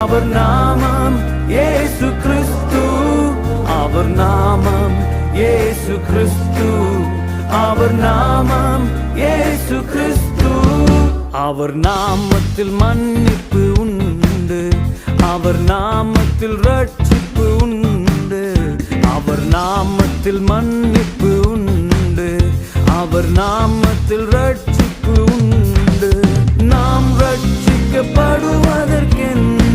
அவர் நாமம் இயேசு கிறிஸ்து, அவர் நாமம் இயேசு கிறிஸ்து, அவர் நாமம் இயேசு கிறிஸ்து. அவர் நாமத்தில் மன்னிப்பு உண்டு, அவர் நாமத்தில் ரட்சிப்பு உண்டு, அவர் நாமத்தில் மன்னிப்பு உண்டு, அவர் நாமத்தில் ரட்சிப்பு உண்டு. நாம் ரட்சிக்கப்படுவதற்கென்று